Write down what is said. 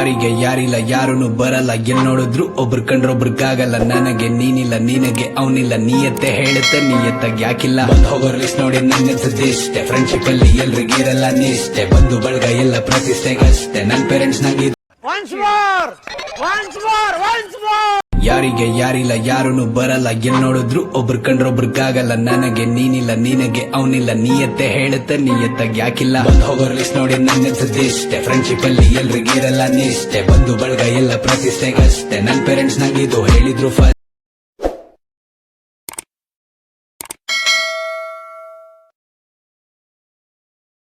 ಯಾರಿಗೆ ಯಾರಿಲ್ಲ ಯಾರನ್ನು ಬರಲ್ಲ ಎಲ್ ನೋಡಿದ್ರು ಒಬ್ರು ಕಂಡ್ರೊಬ್ರಿಗಾಗಲ್ಲ ನನಗೆ ನೀನಿಲ್ಲ ನಿನಗೆ ಅವನಿಲ್ಲ ನೀಯತ್ತೆ ಹೇಳುತ್ತೆ ನೀಯತ್ತಾಗ ಯಾಕಿಲ್ಲ ಬಂದ್ ಹೋಗೋ ಲಿಸ್ಟ್ ನೋಡಿ ನನ್ನೆನ್ಸದಿಷ್ಟೆ ಫ್ರೆಂಡ್ಶಿಪ್ ಅಲ್ಲಿ ಎಲ್ರಿಗಿರಲ್ಲ ನಿಷ್ಠೆ ಬಂದು ಬಳಗ ಎಲ್ಲ ಪ್ರತಿಷ್ಠೆಗಷ್ಟೇ ನನ್ ಪೇರೆಂಟ್ಸ್ ನಂಗೆ ಯಾರಿಗೆ ಯಾರಿಲ್ಲ ಯಾರನ್ನು ಬರಲ್ಲ ಎಲ್ ನೋಡಿದ್ರು ಒಬ್ರು ಕಂಡ್ರೊಬ್ರಿಗಾಗಲ್ಲ ನನಗೆ ನೀನಿಲ್ಲ ನಿನಗೆ ಅವನಿಲ್ಲ ನೀಯತ್ತೆ ಹೇಳುತ್ತೆ ನೀಯತ್ತಾಗ ಯಾಕಿಲ್ಲ ಬಂದ್ ಹೋಗೋ ಲಿಸ್ಟ್ ನೋಡಿ ನನ್ನೆನ್ಸದಿಷ್ಟೆ ಫ್ರೆಂಡ್ಶಿಪ್ ಅಲ್ಲಿ ಎಲ್ರಿಗಿರಲ್ಲ ನಿಷ್ಠೆ ಬಂದು ಬಳಗ ಎಲ್ಲ ಪ್ರತಿಷ್ಠೆಗಷ್ಟೇ ನನ್ ಪೇರೆಂಟ್ಸ್ ನಂಗಿದು ಹೇಳಿದ್ರು